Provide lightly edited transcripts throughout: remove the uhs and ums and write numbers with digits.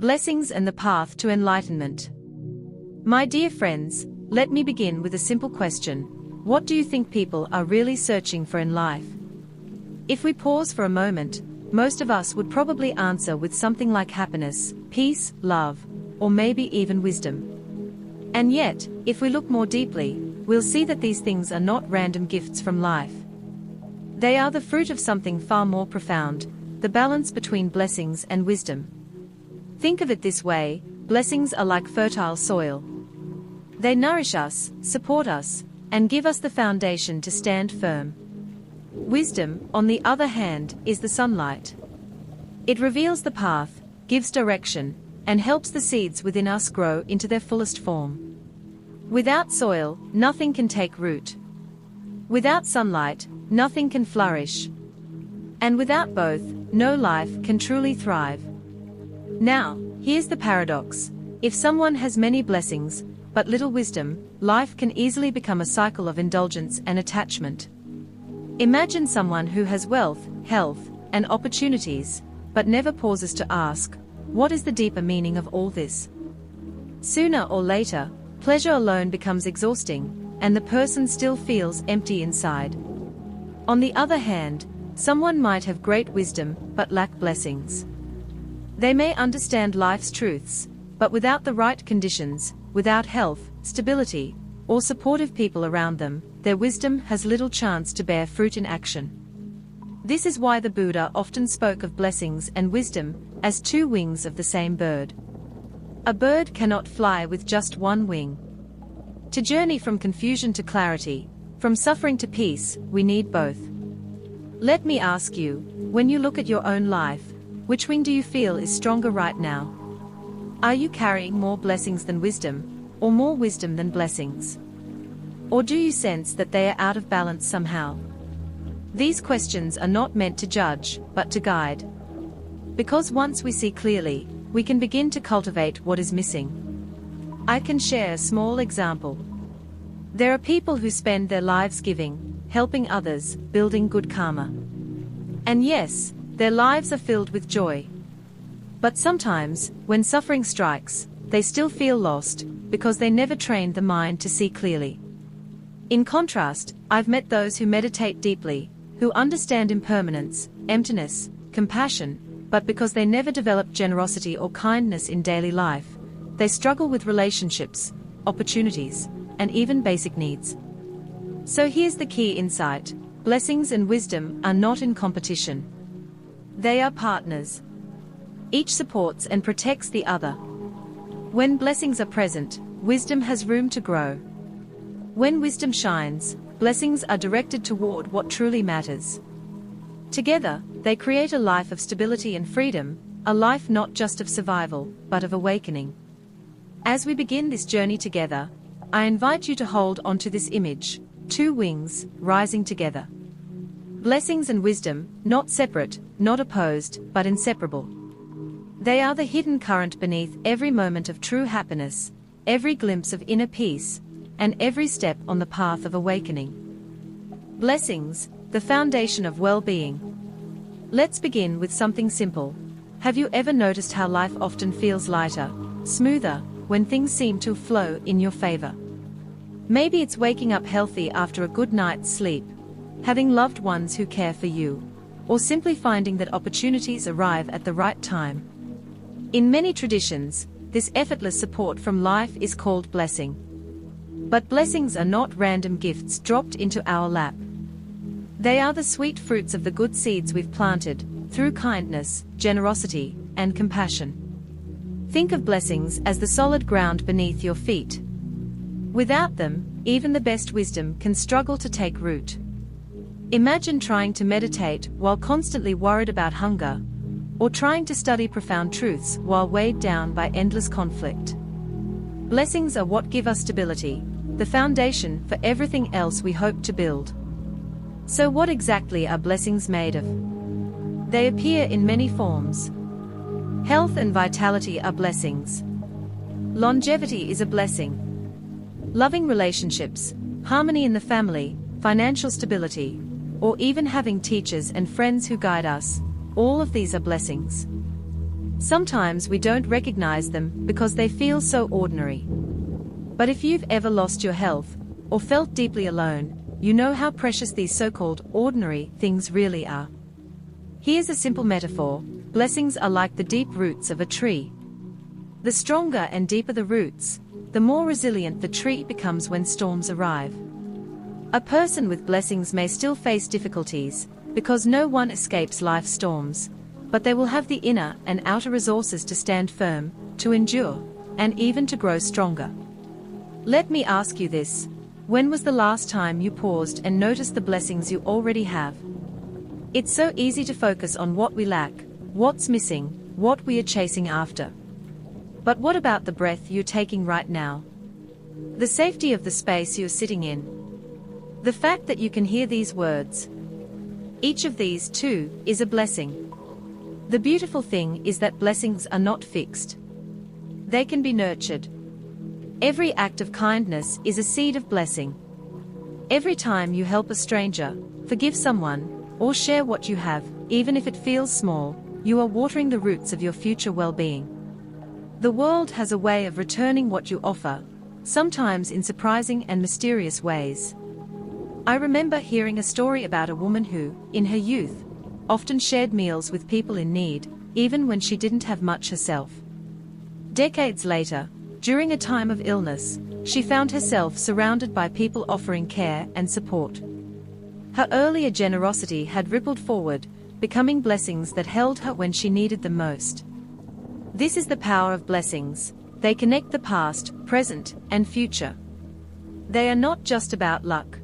Blessings and the path to enlightenment. My dear friends, let me begin with a simple question. What do you think people are really searching for in life? If we pause for a moment, most of us would probably answer with something like happiness, peace, love, or maybe even wisdom. And yet, if we look more deeply, we'll see that these things are not random gifts from life. They are the fruit of something far more profound, the balance between blessings and wisdom. Think of it this way: blessings are like fertile soil. They nourish us, support us, and give us the foundation to stand firm. Wisdom, on the other hand, is the sunlight. It reveals the path, gives direction, and helps the seeds within us grow into their fullest form. Without soil, nothing can take root. Without sunlight, nothing can flourish. And without both, no life can truly thrive. Now, here's the paradox. If someone has many blessings, but little wisdom, life can easily become a cycle of indulgence and attachment. Imagine someone who has wealth, health, and opportunities, but never pauses to ask, what is the deeper meaning of all this? Sooner or later, pleasure alone becomes exhausting, and the person still feels empty inside. On the other hand, someone might have great wisdom, but lack blessings. They may understand life's truths, but without the right conditions, without health, stability, or supportive people around them, their wisdom has little chance to bear fruit in action. This is why the Buddha often spoke of blessings and wisdom as two wings of the same bird. A bird cannot fly with just one wing. To journey from confusion to clarity, from suffering to peace, we need both. Let me ask you, when you look at your own life, which wing do you feel is stronger right now? Are you carrying more blessings than wisdom, or more wisdom than blessings? Or do you sense that they are out of balance somehow? These questions are not meant to judge, but to guide. Because once we see clearly, we can begin to cultivate what is missing. I can share a small example. There are people who spend their lives giving, helping others, building good karma. And yes, their lives are filled with joy. But sometimes, when suffering strikes, they still feel lost, because they never trained the mind to see clearly. In contrast, I've met those who meditate deeply, who understand impermanence, emptiness, compassion, but because they never developed generosity or kindness in daily life, they struggle with relationships, opportunities, and even basic needs. So here's the key insight: blessings and wisdom are not in competition. They are partners. Each supports and protects the other. When blessings are present, wisdom has room to grow. When wisdom shines, blessings are directed toward what truly matters. Together, they create a life of stability and freedom, a life not just of survival, but of awakening. As we begin this journey together, I invite you to hold onto this image: two wings, rising together. Blessings and wisdom, not separate, not opposed, but inseparable. They are the hidden current beneath every moment of true happiness, every glimpse of inner peace, and every step on the path of awakening. Blessings, the foundation of well-being. Let's begin with something simple. Have you ever noticed how life often feels lighter, smoother, when things seem to flow in your favor? Maybe it's waking up healthy after a good night's sleep, having loved ones who care for you, or simply finding that opportunities arrive at the right time. In many traditions, this effortless support from life is called blessing. But blessings are not random gifts dropped into our lap. They are the sweet fruits of the good seeds we've planted, through kindness, generosity, and compassion. Think of blessings as the solid ground beneath your feet. Without them, even the best wisdom can struggle to take root. Imagine trying to meditate while constantly worried about hunger, or trying to study profound truths while weighed down by endless conflict. Blessings are what give us stability, the foundation for everything else we hope to build. So what exactly are blessings made of? They appear in many forms. Health and vitality are blessings. Longevity is a blessing. Loving relationships, harmony in the family, financial stability, or even having teachers and friends who guide us, all of these are blessings. Sometimes we don't recognize them because they feel so ordinary. But if you've ever lost your health, or felt deeply alone, you know how precious these so-called ordinary things really are. Here's a simple metaphor: blessings are like the deep roots of a tree. The stronger and deeper the roots, the more resilient the tree becomes when storms arrive. A person with blessings may still face difficulties, because no one escapes life's storms, but they will have the inner and outer resources to stand firm, to endure, and even to grow stronger. Let me ask you this: when was the last time you paused and noticed the blessings you already have? It's so easy to focus on what we lack, what's missing, what we are chasing after. But what about the breath you're taking right now? The safety of the space you're sitting in? The fact that you can hear these words? Each of these, too, is a blessing. The beautiful thing is that blessings are not fixed. They can be nurtured. Every act of kindness is a seed of blessing. Every time you help a stranger, forgive someone, or share what you have, even if it feels small, you are watering the roots of your future well-being. The world has a way of returning what you offer, sometimes in surprising and mysterious ways. I remember hearing a story about a woman who, in her youth, often shared meals with people in need, even when she didn't have much herself. Decades later, during a time of illness, she found herself surrounded by people offering care and support. Her earlier generosity had rippled forward, becoming blessings that held her when she needed them most. This is the power of blessings. They connect the past, present, and future. They are not just about luck.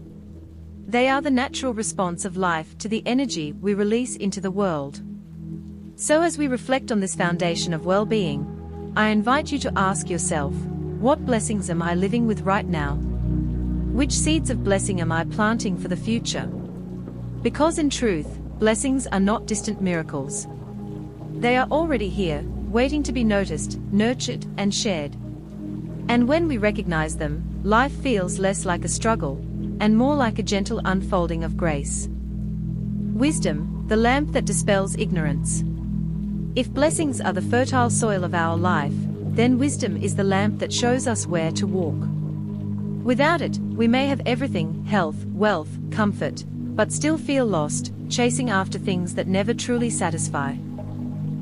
They are the natural response of life to the energy we release into the world. So as we reflect on this foundation of well-being, I invite you to ask yourself, what blessings am I living with right now? Which seeds of blessing am I planting for the future? Because in truth, blessings are not distant miracles. They are already here, waiting to be noticed, nurtured, and shared. And when we recognize them, life feels less like a struggle, and more like a gentle unfolding of grace. Wisdom, the lamp that dispels ignorance. If blessings are the fertile soil of our life, then wisdom is the lamp that shows us where to walk. Without it, we may have everything: health, wealth, comfort, but still feel lost, chasing after things that never truly satisfy.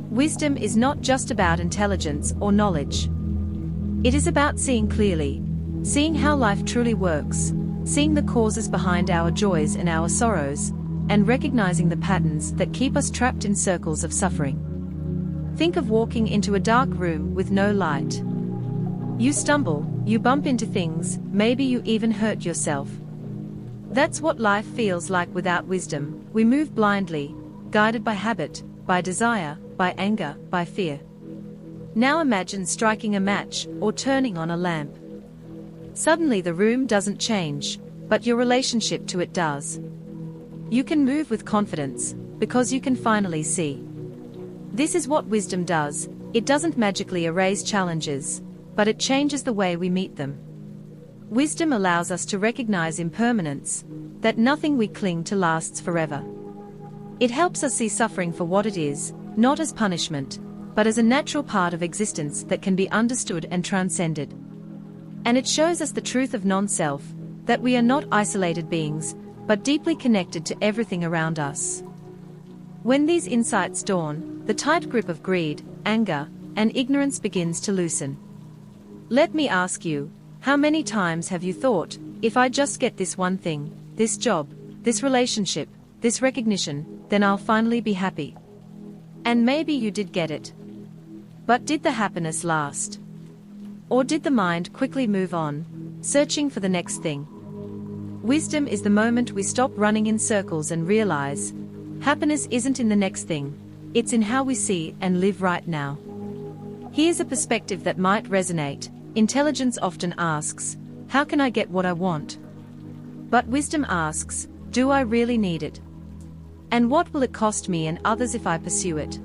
Wisdom is not just about intelligence or knowledge. It is about seeing clearly, seeing how life truly works, seeing the causes behind our joys and our sorrows, and recognizing the patterns that keep us trapped in circles of suffering. Think of walking into a dark room with no light. You stumble, you bump into things, maybe you even hurt yourself. That's what life feels like without wisdom. We move blindly, guided by habit, by desire, by anger, by fear. Now imagine striking a match or turning on a lamp. Suddenly the room doesn't change, but your relationship to it does. You can move with confidence, because you can finally see. This is what wisdom does. It doesn't magically erase challenges, but it changes the way we meet them. Wisdom allows us to recognize impermanence, that nothing we cling to lasts forever. It helps us see suffering for what it is, not as punishment, but as a natural part of existence that can be understood and transcended. And it shows us the truth of non-self, that we are not isolated beings, but deeply connected to everything around us. When these insights dawn, the tight grip of greed, anger, and ignorance begins to loosen. Let me ask you, how many times have you thought, if I just get this one thing, this job, this relationship, this recognition, then I'll finally be happy? And maybe you did get it. But did the happiness last? Or did the mind quickly move on, searching for the next thing? Wisdom is the moment we stop running in circles and realize, happiness isn't in the next thing, it's in how we see and live right now. Here's a perspective that might resonate. Intelligence often asks, how can I get what I want? But wisdom asks, do I really need it? And what will it cost me and others if I pursue it?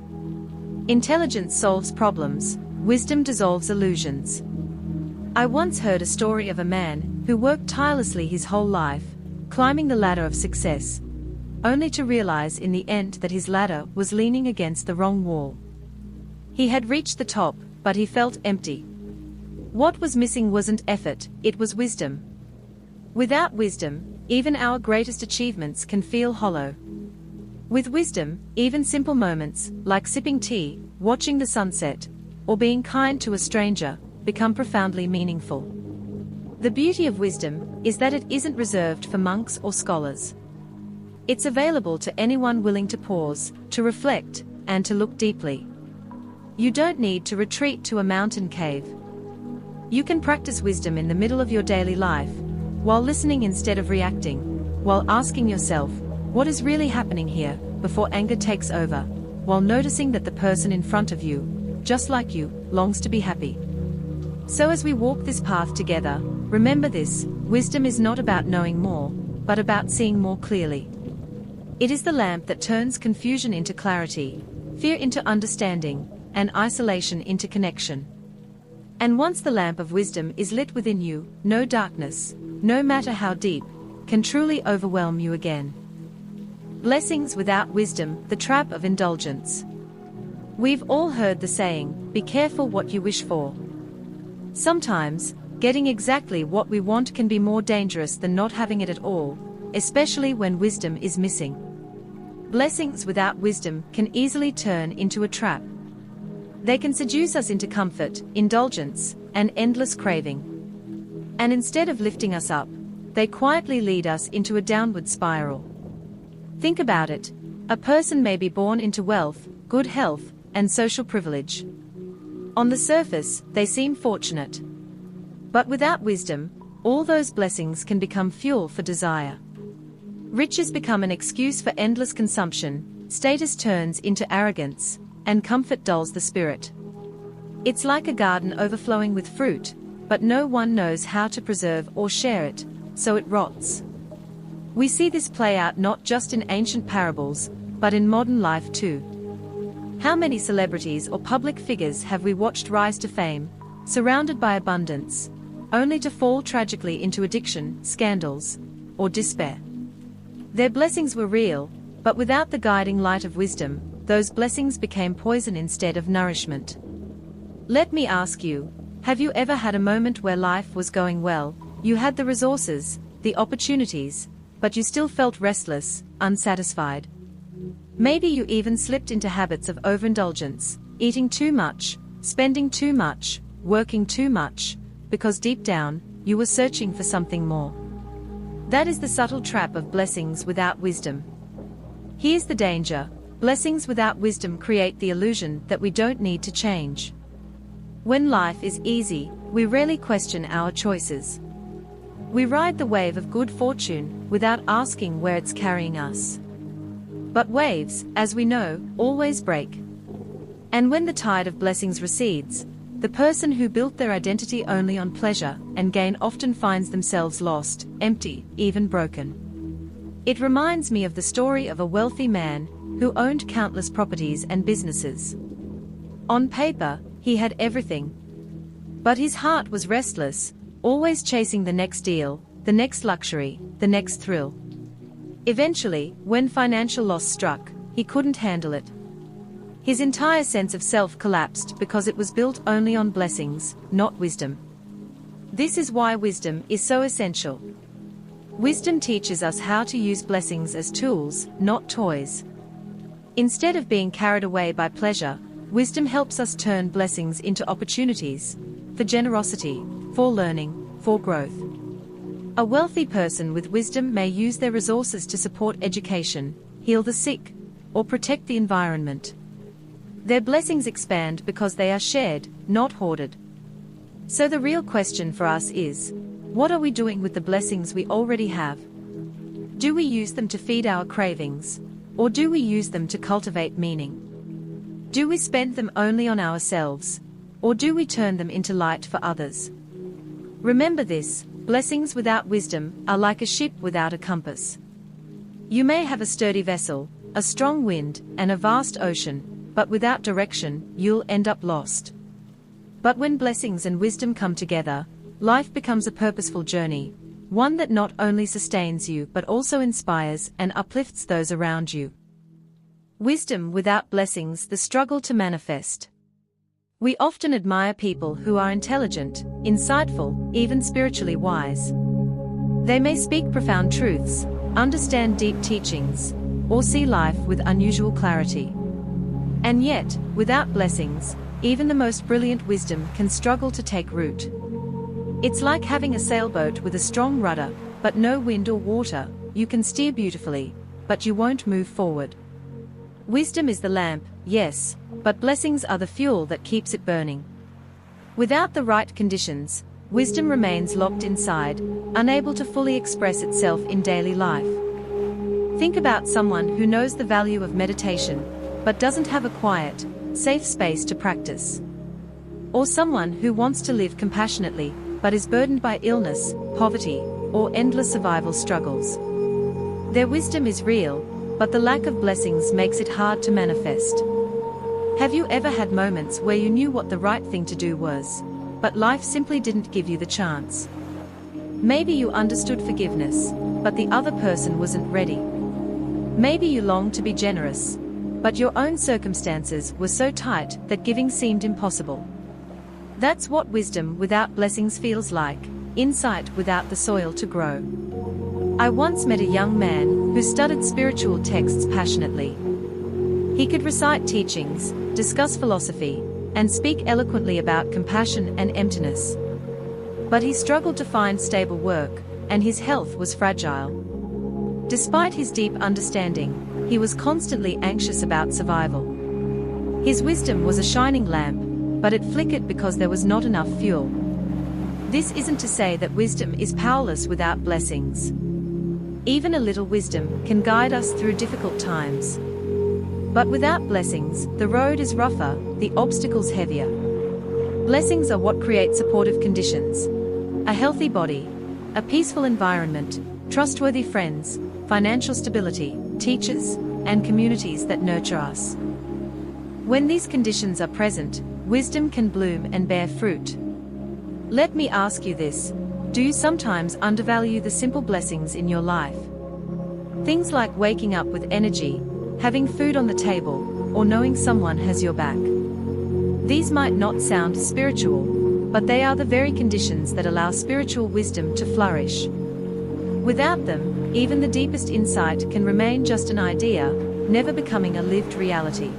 Intelligence solves problems, wisdom dissolves illusions. I once heard a story of a man who worked tirelessly his whole life, climbing the ladder of success, only to realize in the end that his ladder was leaning against the wrong wall. He had reached the top, but he felt empty. What was missing wasn't effort, it was wisdom. Without wisdom, even our greatest achievements can feel hollow. With wisdom, even simple moments, like sipping tea, watching the sunset, or being kind to a stranger, become profoundly meaningful. The beauty of wisdom is that it isn't reserved for monks or scholars. It's available to anyone willing to pause, to reflect, and to look deeply. You don't need to retreat to a mountain cave. You can practice wisdom in the middle of your daily life, while listening instead of reacting, while asking yourself, what is really happening here, before anger takes over, while noticing that the person in front of you, just like you, longs to be happy. So as we walk this path together, remember this: wisdom is not about knowing more, but about seeing more clearly. It is the lamp that turns confusion into clarity, fear into understanding, and isolation into connection. And once the lamp of wisdom is lit within you, no darkness, no matter how deep, can truly overwhelm you again. Blessings without wisdom, the trap of indulgence. We've all heard the saying, be careful what you wish for. Sometimes, getting exactly what we want can be more dangerous than not having it at all, especially when wisdom is missing. Blessings without wisdom can easily turn into a trap. They can seduce us into comfort, indulgence, and endless craving. And instead of lifting us up, they quietly lead us into a downward spiral. Think about it. A person may be born into wealth, good health, and social privilege. On the surface, they seem fortunate. But without wisdom, all those blessings can become fuel for desire. Riches become an excuse for endless consumption, status turns into arrogance, and comfort dulls the spirit. It's like a garden overflowing with fruit, but no one knows how to preserve or share it, so it rots. We see this play out not just in ancient parables, but in modern life too. How many celebrities or public figures have we watched rise to fame, surrounded by abundance, only to fall tragically into addiction, scandals, or despair? Their blessings were real, but without the guiding light of wisdom, those blessings became poison instead of nourishment. Let me ask you, have you ever had a moment where life was going well, you had the resources, the opportunities, but you still felt restless, unsatisfied? Maybe you even slipped into habits of overindulgence, eating too much, spending too much, working too much, because deep down, you were searching for something more. That is the subtle trap of blessings without wisdom. Here's the danger: blessings without wisdom create the illusion that we don't need to change. When life is easy, we rarely question our choices. We ride the wave of good fortune without asking where it's carrying us. But waves, as we know, always break. And when the tide of blessings recedes, the person who built their identity only on pleasure and gain often finds themselves lost, empty, even broken. It reminds me of the story of a wealthy man who owned countless properties and businesses. On paper, he had everything. But his heart was restless, always chasing the next deal, the next luxury, the next thrill. Eventually, when financial loss struck, he couldn't handle it. His entire sense of self collapsed because it was built only on blessings, not wisdom. This is why wisdom is so essential. Wisdom teaches us how to use blessings as tools, not toys. Instead of being carried away by pleasure, wisdom helps us turn blessings into opportunities for generosity, for learning, for growth. A wealthy person with wisdom may use their resources to support education, heal the sick, or protect the environment. Their blessings expand because they are shared, not hoarded. So the real question for us is, what are we doing with the blessings we already have? Do we use them to feed our cravings, or do we use them to cultivate meaning? Do we spend them only on ourselves, or do we turn them into light for others? Remember this: blessings without wisdom are like a ship without a compass. You may have a sturdy vessel, a strong wind, and a vast ocean, but without direction, you'll end up lost. But when blessings and wisdom come together, life becomes a purposeful journey, one that not only sustains you but also inspires and uplifts those around you. Wisdom without blessings, the struggle to manifest. We often admire people who are intelligent, insightful, even spiritually wise. They may speak profound truths, understand deep teachings, or see life with unusual clarity. And yet, without blessings, even the most brilliant wisdom can struggle to take root. It's like having a sailboat with a strong rudder, but no wind or water. You can steer beautifully, but you won't move forward. Wisdom is the lamp, yes, but blessings are the fuel that keeps it burning. Without the right conditions, wisdom remains locked inside, unable to fully express itself in daily life. Think about someone who knows the value of meditation, but doesn't have a quiet, safe space to practice. Or someone who wants to live compassionately, but is burdened by illness, poverty, or endless survival struggles. Their wisdom is real, but the lack of blessings makes it hard to manifest. Have you ever had moments where you knew what the right thing to do was, but life simply didn't give you the chance? Maybe you understood forgiveness, but the other person wasn't ready. Maybe you longed to be generous, but your own circumstances were so tight that giving seemed impossible. That's what wisdom without blessings feels like, insight without the soil to grow. I once met a young man who studied spiritual texts passionately. He could recite teachings, discuss philosophy, and speak eloquently about compassion and emptiness. But he struggled to find stable work, and his health was fragile. Despite his deep understanding, he was constantly anxious about survival. His wisdom was a shining lamp, but it flickered because there was not enough fuel. This isn't to say that wisdom is powerless without blessings. Even a little wisdom can guide us through difficult times. But without blessings, the road is rougher, the obstacles heavier. Blessings are what create supportive conditions. A healthy body, a peaceful environment, trustworthy friends, financial stability, teachers, and communities that nurture us. When these conditions are present, wisdom can bloom and bear fruit. Let me ask you this: do you sometimes undervalue the simple blessings in your life? Things like waking up with energy, having food on the table, or knowing someone has your back. These might not sound spiritual, but they are the very conditions that allow spiritual wisdom to flourish. Without them, even the deepest insight can remain just an idea, never becoming a lived reality.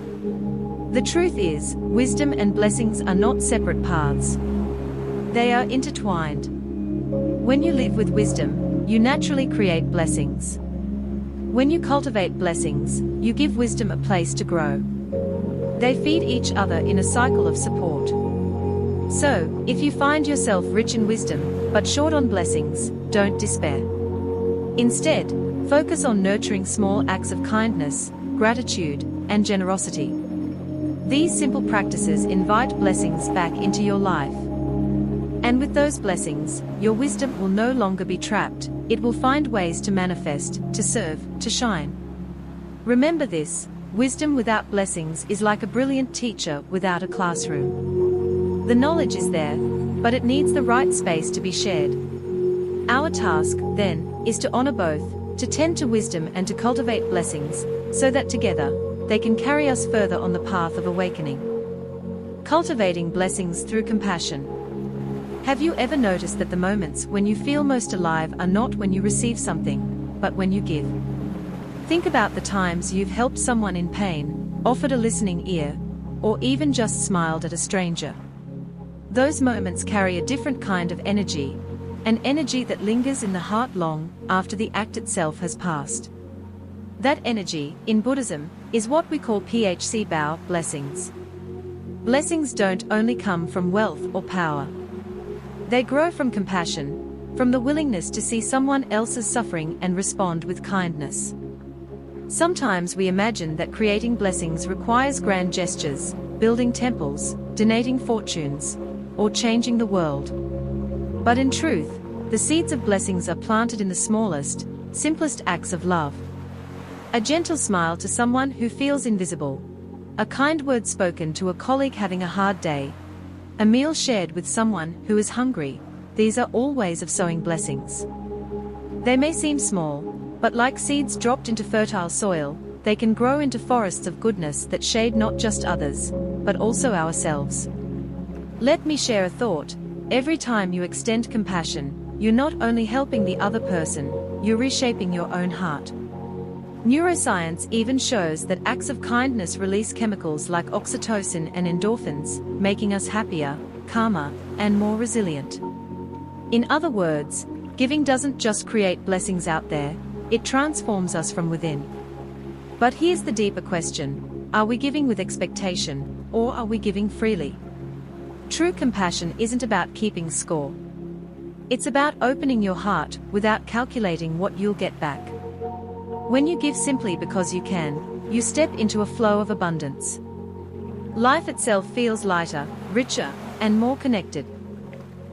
The truth is, wisdom and blessings are not separate paths. They are intertwined. When you live with wisdom, you naturally create blessings. When you cultivate blessings, you give wisdom a place to grow. They feed each other in a cycle of support. So, if you find yourself rich in wisdom, but short on blessings, don't despair. Instead, focus on nurturing small acts of kindness, gratitude, and generosity. These simple practices invite blessings back into your life. And with those blessings, your wisdom will no longer be trapped. It will find ways to manifest, to serve, to shine. Remember this: wisdom without blessings is like a brilliant teacher without a classroom. The knowledge is there, but it needs the right space to be shared. Our task, then, is to honor both, to tend to wisdom and to cultivate blessings, so that together, they can carry us further on the path of awakening. Cultivating blessings through compassion. Have you ever noticed that the moments when you feel most alive are not when you receive something, but when you give? Think about the times you've helped someone in pain, offered a listening ear, or even just smiled at a stranger. Those moments carry a different kind of energy, an energy that lingers in the heart long after the act itself has passed. That energy, in Buddhism, is what we call phc bao, blessings. Blessings don't only come from wealth or power. They grow from compassion, from the willingness to see someone else's suffering and respond with kindness. Sometimes we imagine that creating blessings requires grand gestures, building temples, donating fortunes, or changing the world. But in truth, the seeds of blessings are planted in the smallest, simplest acts of love. A gentle smile to someone who feels invisible, a kind word spoken to a colleague having a hard day, a meal shared with someone who is hungry. These are all ways of sowing blessings. They may seem small, but like seeds dropped into fertile soil, they can grow into forests of goodness that shade not just others, but also ourselves. Let me share a thought. Every time you extend compassion, you're not only helping the other person, you're reshaping your own heart. Neuroscience even shows that acts of kindness release chemicals like oxytocin and endorphins, making us happier, calmer, and more resilient. In other words, giving doesn't just create blessings out there, it transforms us from within. But here's the deeper question: are we giving with expectation, or are we giving freely? True compassion isn't about keeping score. It's about opening your heart without calculating what you'll get back. When you give simply because you can, you step into a flow of abundance. Life itself feels lighter, richer, and more connected.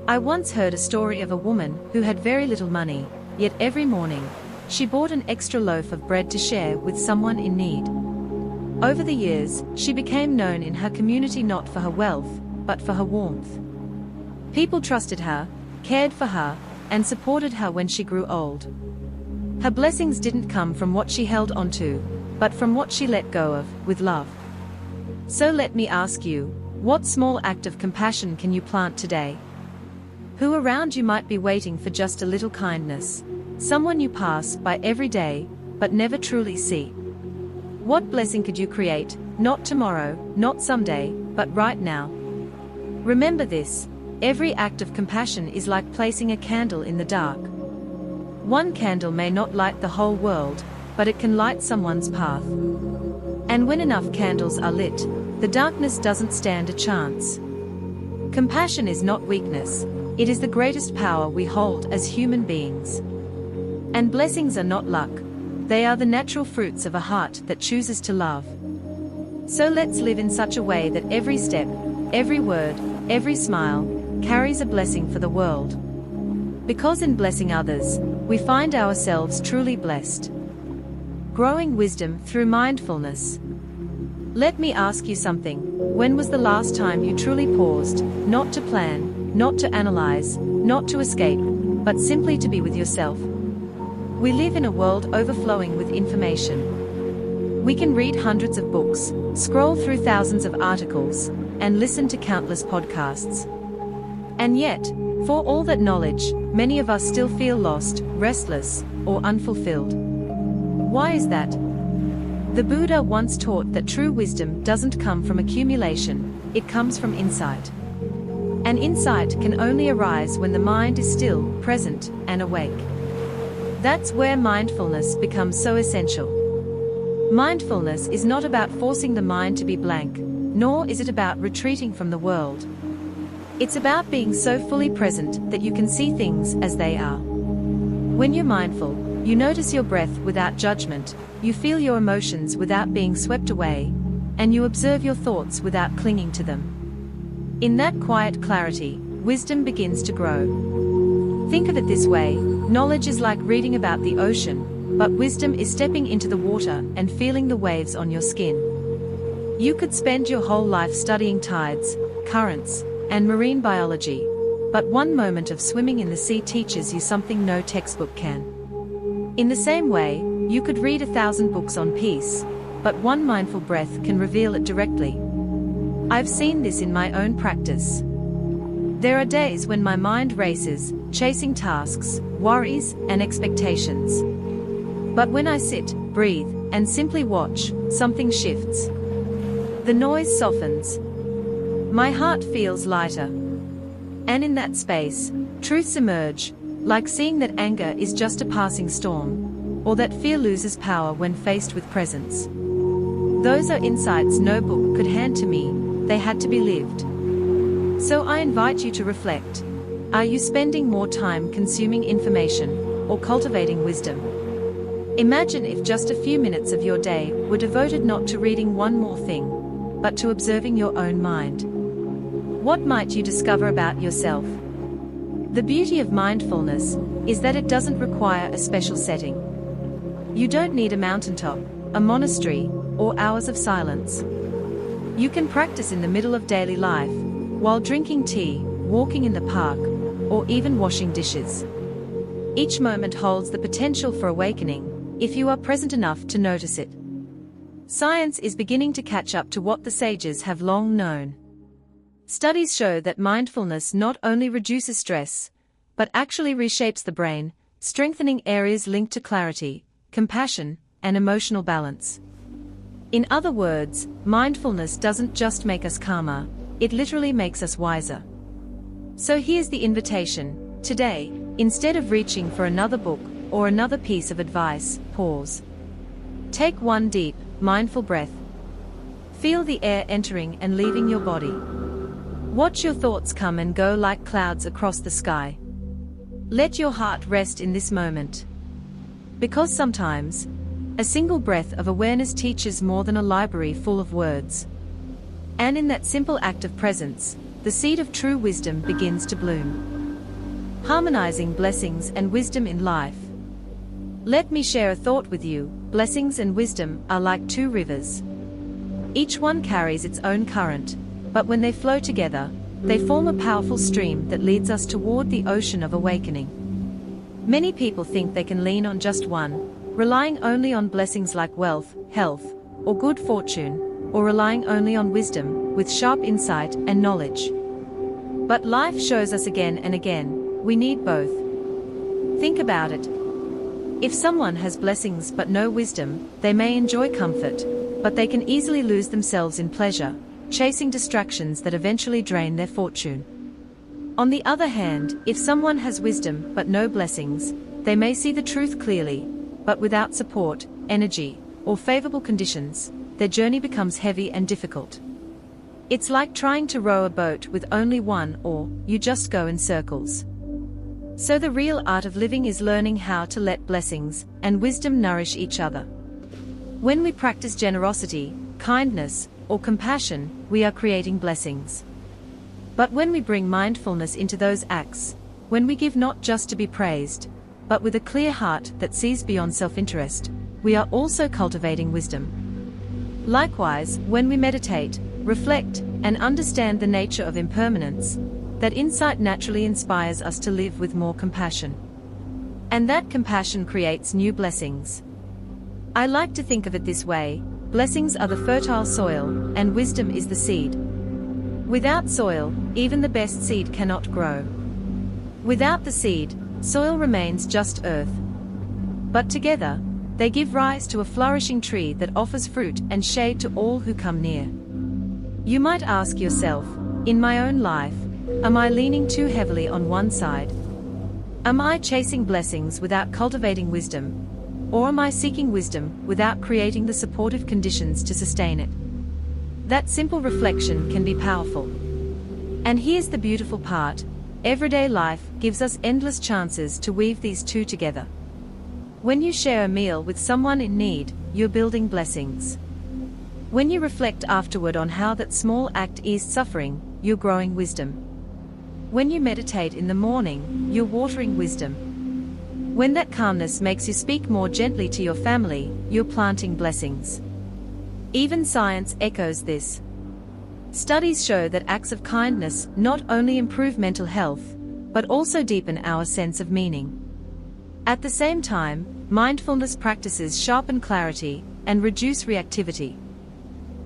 I once heard a story of a woman who had very little money, yet every morning, she bought an extra loaf of bread to share with someone in need. Over the years, she became known in her community not for her wealth, but for her warmth. People trusted her, cared for her, and supported her when she grew old. Her blessings didn't come from what she held onto, but from what she let go of, with love. So let me ask you, what small act of compassion can you plant today? Who around you might be waiting for just a little kindness? Someone you pass by every day, but never truly see. What blessing could you create, not tomorrow, not someday, but right now? Remember this: every act of compassion is like placing a candle in the dark. One candle may not light the whole world, but it can light someone's path. And when enough candles are lit, the darkness doesn't stand a chance. Compassion is not weakness, it is the greatest power we hold as human beings. And blessings are not luck, they are the natural fruits of a heart that chooses to love. So let's live in such a way that every step, every word, every smile, carries a blessing for the world. Because in blessing others, we find ourselves truly blessed. Growing wisdom through mindfulness. Let me ask you something. When was the last time you truly paused, not to plan, not to analyze, not to escape, but simply to be with yourself? We live in a world overflowing with information. We can read hundreds of books, scroll through thousands of articles, and listen to countless podcasts. And yet, for all that knowledge, many of us still feel lost, restless, or unfulfilled. Why is that? The Buddha once taught that true wisdom doesn't come from accumulation, it comes from insight. And insight can only arise when the mind is still, present, and awake. That's where mindfulness becomes so essential. Mindfulness is not about forcing the mind to be blank, nor is it about retreating from the world. It's about being so fully present that you can see things as they are. When you're mindful, you notice your breath without judgment, you feel your emotions without being swept away, and you observe your thoughts without clinging to them. In that quiet clarity, wisdom begins to grow. Think of it this way: knowledge is like reading about the ocean, but wisdom is stepping into the water and feeling the waves on your skin. You could spend your whole life studying tides, currents, and marine biology, but one moment of swimming in the sea teaches you something no textbook can. In the same way, you could read 1,000 books on peace, but one mindful breath can reveal it directly. I've seen this in my own practice. There are days when my mind races, chasing tasks, worries, and expectations. But when I sit, breathe, and simply watch, something shifts. The noise softens. My heart feels lighter. And in that space, truths emerge, like seeing that anger is just a passing storm, or that fear loses power when faced with presence. Those are insights no book could hand to me, they had to be lived. So I invite you to reflect. Are you spending more time consuming information, or cultivating wisdom? Imagine if just a few minutes of your day were devoted not to reading one more thing, but to observing your own mind. What might you discover about yourself? The beauty of mindfulness is that it doesn't require a special setting. You don't need a mountaintop, a monastery, or hours of silence. You can practice in the middle of daily life, while drinking tea, walking in the park, or even washing dishes. Each moment holds the potential for awakening, if you are present enough to notice it. Science is beginning to catch up to what the sages have long known. Studies show that mindfulness not only reduces stress, but actually reshapes the brain, strengthening areas linked to clarity, compassion, and emotional balance. In other words, mindfulness doesn't just make us calmer, it literally makes us wiser. So here's the invitation. Today, instead of reaching for another book or another piece of advice, pause. Take one deep, mindful breath. Feel the air entering and leaving your body. Watch your thoughts come and go like clouds across the sky. Let your heart rest in this moment. Because sometimes, a single breath of awareness teaches more than a library full of words. And in that simple act of presence, the seed of true wisdom begins to bloom. Harmonizing blessings and wisdom in life. Let me share a thought with you. Blessings and wisdom are like two rivers. Each one carries its own current, but when they flow together, they form a powerful stream that leads us toward the ocean of awakening. Many people think they can lean on just one, relying only on blessings like wealth, health, or good fortune, or relying only on wisdom, with sharp insight and knowledge. But life shows us again and again, we need both. Think about it. If someone has blessings but no wisdom, they may enjoy comfort, but they can easily lose themselves in pleasure, chasing distractions that eventually drain their fortune. On the other hand, if someone has wisdom but no blessings, they may see the truth clearly, but without support, energy, or favorable conditions, their journey becomes heavy and difficult. It's like trying to row a boat with only one oar, you just go in circles. So the real art of living is learning how to let blessings and wisdom nourish each other. When we practice generosity, kindness, or compassion, we are creating blessings. But when we bring mindfulness into those acts, when we give not just to be praised, but with a clear heart that sees beyond self-interest, we are also cultivating wisdom. Likewise, when we meditate, reflect, and understand the nature of impermanence, that insight naturally inspires us to live with more compassion. And that compassion creates new blessings. I like to think of it this way: blessings are the fertile soil, and wisdom is the seed. Without soil, even the best seed cannot grow. Without the seed, soil remains just earth. But together, they give rise to a flourishing tree that offers fruit and shade to all who come near. You might ask yourself, in my own life, am I leaning too heavily on one side? Am I chasing blessings without cultivating wisdom? Or am I seeking wisdom without creating the supportive conditions to sustain it? That simple reflection can be powerful. And here's the beautiful part: everyday life gives us endless chances to weave these two together. When you share a meal with someone in need, you're building blessings. When you reflect afterward on how that small act eased suffering, you're growing wisdom. When you meditate in the morning, you're watering wisdom. When that calmness makes you speak more gently to your family, you're planting blessings. Even science echoes this. Studies show that acts of kindness not only improve mental health, but also deepen our sense of meaning. At the same time, mindfulness practices sharpen clarity and reduce reactivity.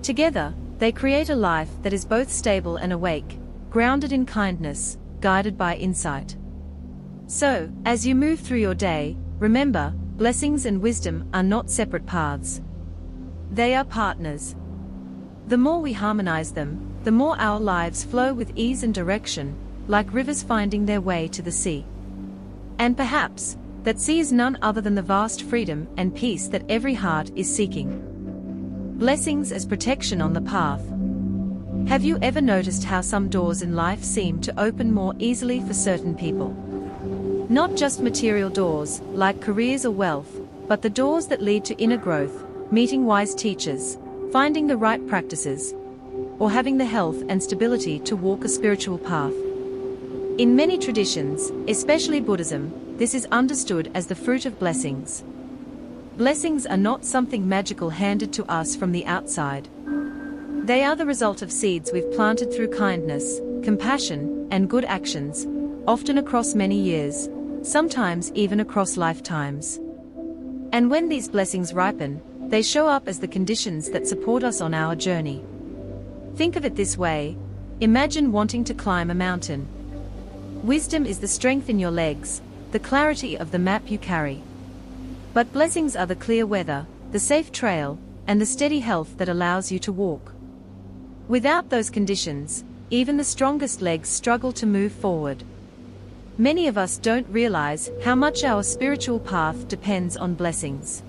Together, they create a life that is both stable and awake, grounded in kindness, guided by insight. So, as you move through your day, remember, blessings and wisdom are not separate paths. They are partners. The more we harmonize them, the more our lives flow with ease and direction, like rivers finding their way to the sea. And perhaps, that sea is none other than the vast freedom and peace that every heart is seeking. Blessings as protection on the path. Have you ever noticed how some doors in life seem to open more easily for certain people? Not just material doors, like careers or wealth, but the doors that lead to inner growth, meeting wise teachers, finding the right practices, or having the health and stability to walk a spiritual path. In many traditions, especially Buddhism, this is understood as the fruit of blessings. Blessings are not something magical handed to us from the outside. They are the result of seeds we've planted through kindness, compassion, and good actions, often across many years, sometimes even across lifetimes. And when these blessings ripen, they show up as the conditions that support us on our journey. Think of it this way: Imagine wanting to climb a mountain. Wisdom is the strength in your legs, the clarity of the map you carry. But blessings are the clear weather, the safe trail, and the steady health that allows you to walk. Without those conditions, even the strongest legs struggle to move forward. Many of us don't realize how much our spiritual path depends on blessings.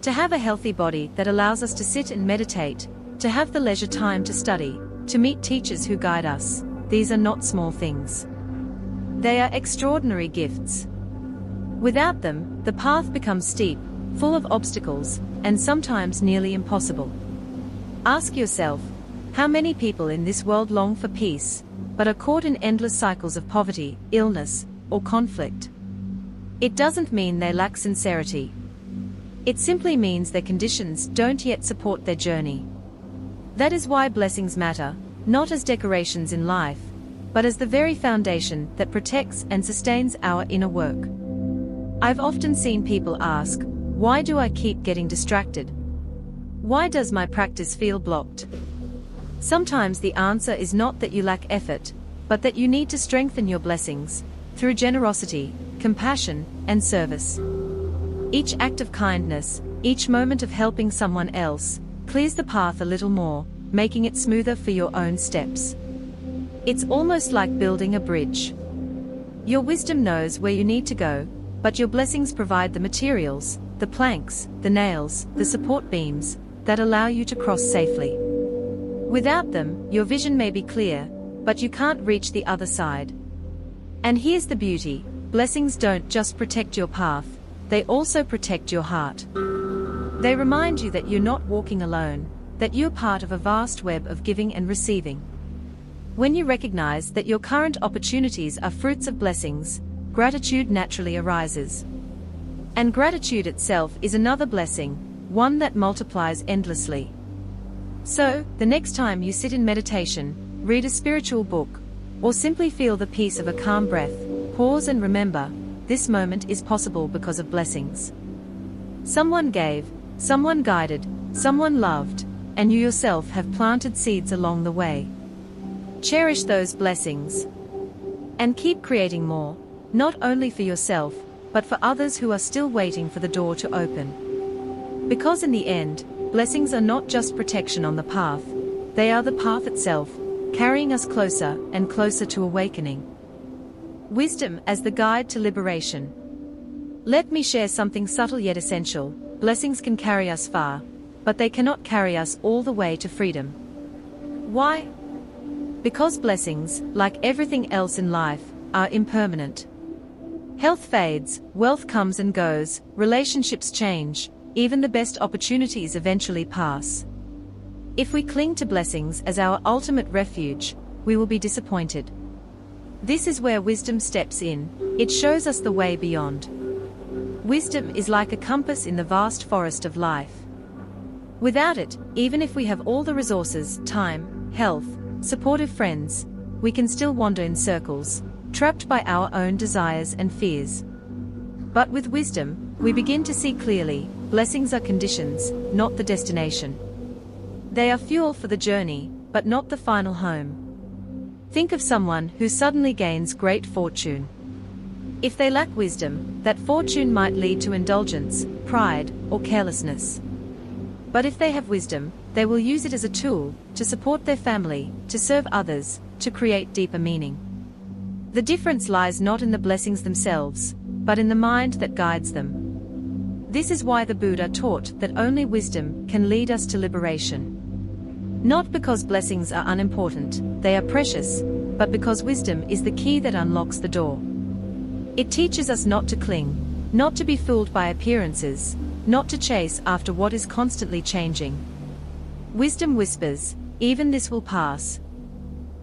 To have a healthy body that allows us to sit and meditate, to have the leisure time to study, to meet teachers who guide us, these are not small things. They are extraordinary gifts. Without them, the path becomes steep, full of obstacles, and sometimes nearly impossible. Ask yourself, how many people in this world long for peace, but are caught in endless cycles of poverty, illness, or conflict? It doesn't mean they lack sincerity. It simply means their conditions don't yet support their journey. That is why blessings matter, not as decorations in life, but as the very foundation that protects and sustains our inner work. I've often seen people ask, why do I keep getting distracted? Why does my practice feel blocked? Sometimes the answer is not that you lack effort, but that you need to strengthen your blessings through generosity, compassion, and service. Each act of kindness, each moment of helping someone else, clears the path a little more, making it smoother for your own steps. It's almost like building a bridge. Your wisdom knows where you need to go, but your blessings provide the materials, the planks, the nails, the support beams, that allow you to cross safely. Without them, your vision may be clear, but you can't reach the other side. And here's the beauty, blessings don't just protect your path, they also protect your heart. They remind you that you're not walking alone, that you're part of a vast web of giving and receiving. When you recognize that your current opportunities are fruits of blessings, gratitude naturally arises. And gratitude itself is another blessing, one that multiplies endlessly. So, the next time you sit in meditation, read a spiritual book, or simply feel the peace of a calm breath, pause and remember, this moment is possible because of blessings. Someone gave, someone guided, someone loved, and you yourself have planted seeds along the way. Cherish those blessings. And keep creating more, not only for yourself, but for others who are still waiting for the door to open. Because in the end, blessings are not just protection on the path, they are the path itself, carrying us closer and closer to awakening. Wisdom as the guide to liberation. Let me share something subtle yet essential. Blessings can carry us far, but they cannot carry us all the way to freedom. Why? Because blessings, like everything else in life, are impermanent. Health fades, wealth comes and goes, relationships change, even the best opportunities eventually pass. If we cling to blessings as our ultimate refuge, we will be disappointed. This is where wisdom steps in. It shows us the way beyond. Wisdom is like a compass in the vast forest of life. Without it, even if we have all the resources, time, health, supportive friends, we can still wander in circles, trapped by our own desires and fears. But with wisdom, we begin to see clearly, blessings are conditions, not the destination. They are fuel for the journey, but not the final home. Think of someone who suddenly gains great fortune. If they lack wisdom, that fortune might lead to indulgence, pride, or carelessness. But if they have wisdom, they will use it as a tool to support their family, to serve others, to create deeper meaning. The difference lies not in the blessings themselves, but in the mind that guides them. This is why the Buddha taught that only wisdom can lead us to liberation. Not because blessings are unimportant, they are precious, but because wisdom is the key that unlocks the door. It teaches us not to cling, not to be fooled by appearances, not to chase after what is constantly changing. Wisdom whispers, even this will pass.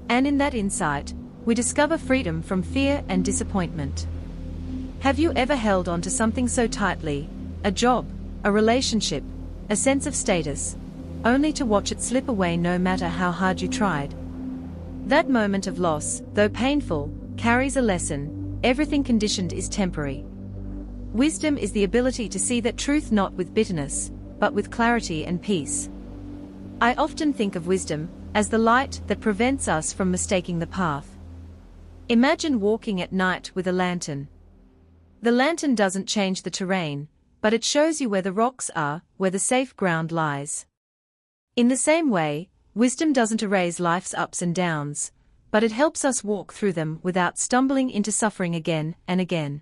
And in that insight, we discover freedom from fear and disappointment. Have you ever held on to something so tightly, a job, a relationship, a sense of status, only to watch it slip away no matter how hard you tried? That moment of loss, though painful, carries a lesson. Everything conditioned is temporary. Wisdom is the ability to see that truth not with bitterness, but with clarity and peace. I often think of wisdom as the light that prevents us from mistaking the path. Imagine walking at night with a lantern. The lantern doesn't change the terrain, but it shows you where the rocks are, where the safe ground lies. In the same way, wisdom doesn't erase life's ups and downs, but it helps us walk through them without stumbling into suffering again and again.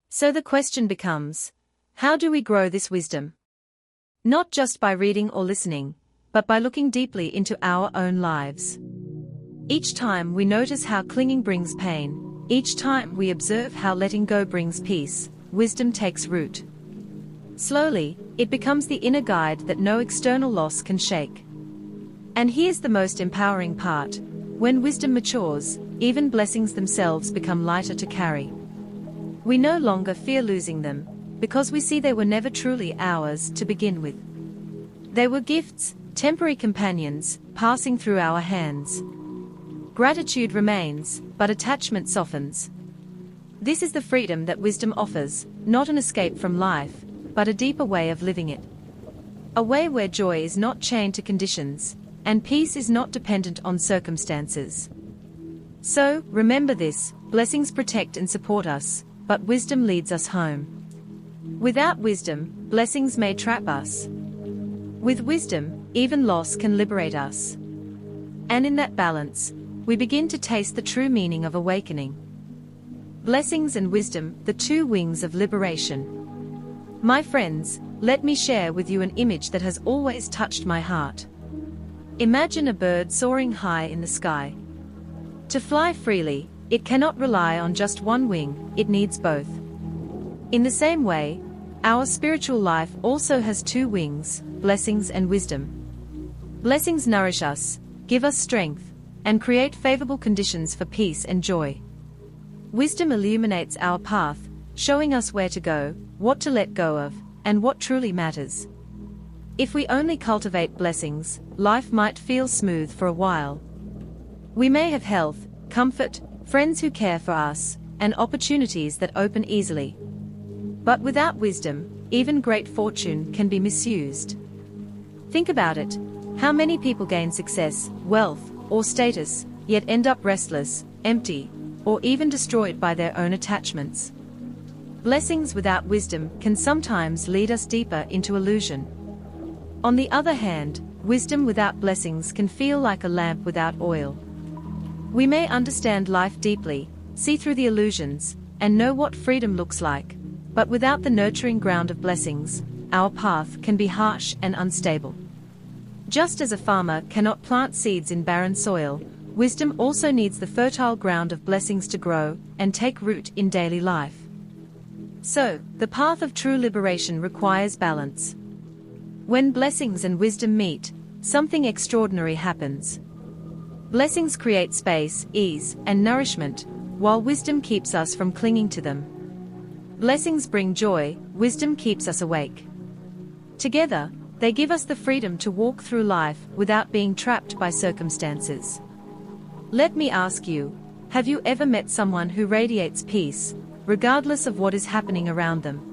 So the question becomes, how do we grow this wisdom? Not just by reading or listening, but by looking deeply into our own lives. Each time we notice how clinging brings pain, each time we observe how letting go brings peace, wisdom takes root. Slowly, it becomes the inner guide that no external loss can shake. And here's the most empowering part: when wisdom matures, even blessings themselves become lighter to carry. We no longer fear losing them, because we see they were never truly ours to begin with. They were gifts, temporary companions, passing through our hands. Gratitude remains, but attachment softens. This is the freedom that wisdom offers, not an escape from life, but a deeper way of living it. A way where joy is not chained to conditions, and peace is not dependent on circumstances. So, remember this: blessings protect and support us, but wisdom leads us home. Without wisdom, blessings may trap us. With wisdom, even loss can liberate us. And in that balance, we begin to taste the true meaning of awakening. Blessings and wisdom, the two wings of liberation. My friends, let me share with you an image that has always touched my heart. Imagine a bird soaring high in the sky. To fly freely, it cannot rely on just one wing, it needs both. In the same way, our spiritual life also has two wings, blessings and wisdom. Blessings nourish us, give us strength, and create favorable conditions for peace and joy. Wisdom illuminates our path, showing us where to go, what to let go of, and what truly matters. If we only cultivate blessings, life might feel smooth for a while. We may have health, comfort, friends who care for us, and opportunities that open easily. But without wisdom, even great fortune can be misused. Think about it: how many people gain success, wealth, or status, yet end up restless, empty, or even destroyed by their own attachments? Blessings without wisdom can sometimes lead us deeper into illusion. On the other hand, wisdom without blessings can feel like a lamp without oil. We may understand life deeply, see through the illusions, and know what freedom looks like, but without the nurturing ground of blessings, our path can be harsh and unstable. Just as a farmer cannot plant seeds in barren soil, wisdom also needs the fertile ground of blessings to grow and take root in daily life. So, the path of true liberation requires balance. When blessings and wisdom meet, something extraordinary happens. Blessings create space, ease, and nourishment, while wisdom keeps us from clinging to them. Blessings bring joy, wisdom keeps us awake. Together, they give us the freedom to walk through life without being trapped by circumstances. Let me ask you, have you ever met someone who radiates peace, regardless of what is happening around them?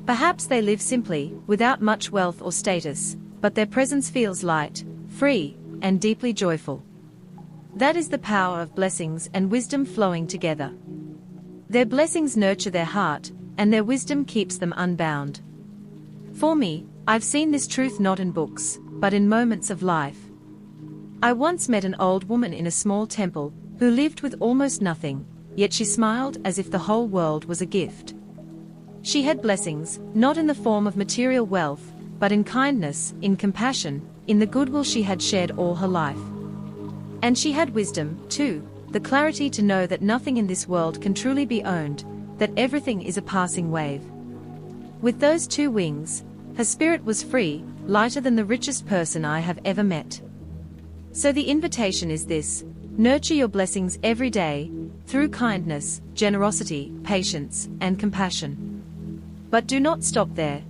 Perhaps they live simply, without much wealth or status, but their presence feels light, free, and deeply joyful. That is the power of blessings and wisdom flowing together. Their blessings nurture their heart, and their wisdom keeps them unbound. For me, I've seen this truth not in books, but in moments of life. I once met an old woman in a small temple, who lived with almost nothing, yet she smiled as if the whole world was a gift. She had blessings, not in the form of material wealth, but in kindness, in compassion, in the goodwill she had shared all her life. And she had wisdom, too, the clarity to know that nothing in this world can truly be owned, that everything is a passing wave. With those two wings, her spirit was free, lighter than the richest person I have ever met. So the invitation is this: nurture your blessings every day, through kindness, generosity, patience, and compassion. But do not stop there.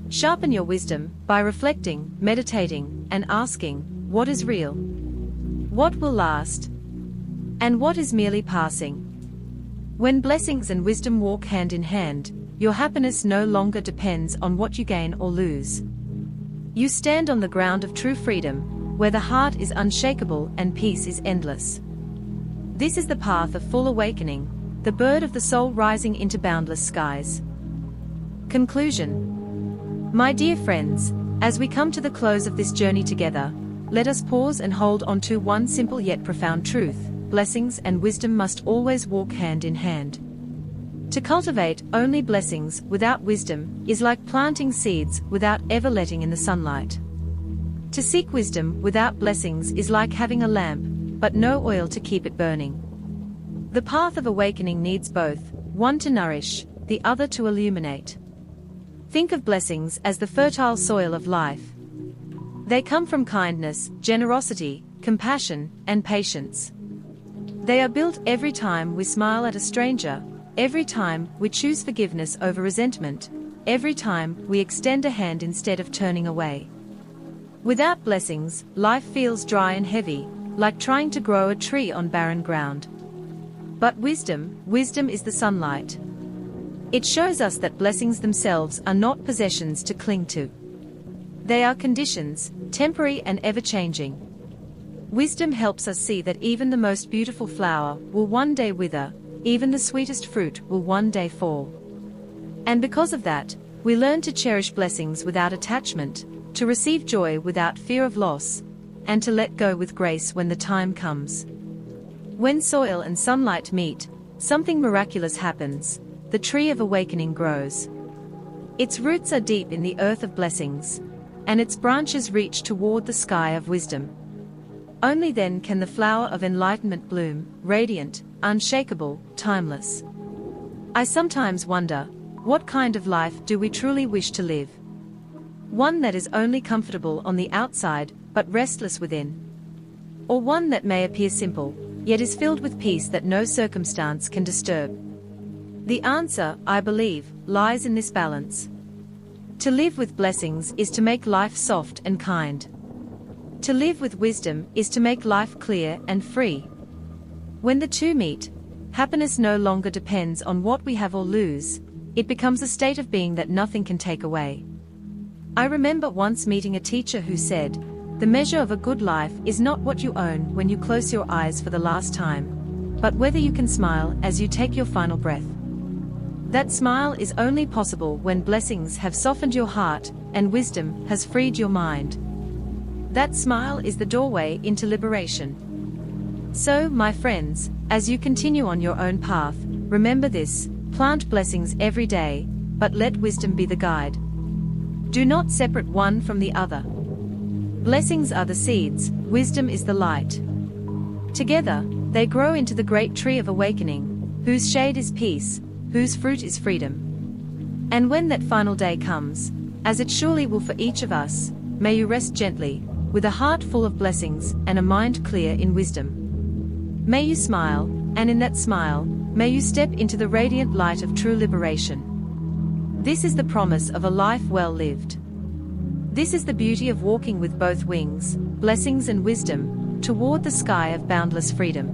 Sharpen your wisdom by reflecting, meditating, and asking, what is real? What will last? And what is merely passing? When blessings and wisdom walk hand in hand, your happiness no longer depends on what you gain or lose. You stand on the ground of true freedom, where the heart is unshakable and peace is endless. This is the path of full awakening, the bird of the soul rising into boundless skies. Conclusion. My dear friends, as we come to the close of this journey together, let us pause and hold on to one simple yet profound truth: blessings and wisdom must always walk hand in hand. To cultivate only blessings without wisdom is like planting seeds without ever letting in the sunlight. To seek wisdom without blessings is like having a lamp, but no oil to keep it burning. The path of awakening needs both, one to nourish, the other to illuminate. Think of blessings as the fertile soil of life. They come from kindness, generosity, compassion, and patience. They are built every time we smile at a stranger, every time we choose forgiveness over resentment, every time we extend a hand instead of turning away. Without blessings, life feels dry and heavy, like trying to grow a tree on barren ground. But wisdom is the sunlight. It shows us that blessings themselves are not possessions to cling to. They are conditions, temporary and ever-changing. Wisdom helps us see that even the most beautiful flower will one day wither, even the sweetest fruit will one day fall. And because of that, we learn to cherish blessings without attachment, to receive joy without fear of loss, and to let go with grace when the time comes. When soil and sunlight meet, something miraculous happens: the tree of awakening grows. Its roots are deep in the earth of blessings, and its branches reach toward the sky of wisdom. Only then can the flower of enlightenment bloom, radiant, unshakable, timeless. I sometimes wonder, what kind of life do we truly wish to live? One that is only comfortable on the outside, but restless within? Or one that may appear simple, yet is filled with peace that no circumstance can disturb? The answer, I believe, lies in this balance. To live with blessings is to make life soft and kind. To live with wisdom is to make life clear and free. When the two meet, happiness no longer depends on what we have or lose, it becomes a state of being that nothing can take away. I remember once meeting a teacher who said, "The measure of a good life is not what you own when you close your eyes for the last time, but whether you can smile as you take your final breath." That smile is only possible when blessings have softened your heart and wisdom has freed your mind. That smile is the doorway into liberation. So, my friends, as you continue on your own path, remember this: plant blessings every day, but let wisdom be the guide. Do not separate one from the other. Blessings are the seeds, wisdom is the light. Together, they grow into the great tree of awakening, whose shade is peace, whose fruit is freedom. And when that final day comes, as it surely will for each of us, may you rest gently, with a heart full of blessings and a mind clear in wisdom. May you smile, and in that smile, may you step into the radiant light of true liberation. This is the promise of a life well lived. This is the beauty of walking with both wings, blessings and wisdom, toward the sky of boundless freedom.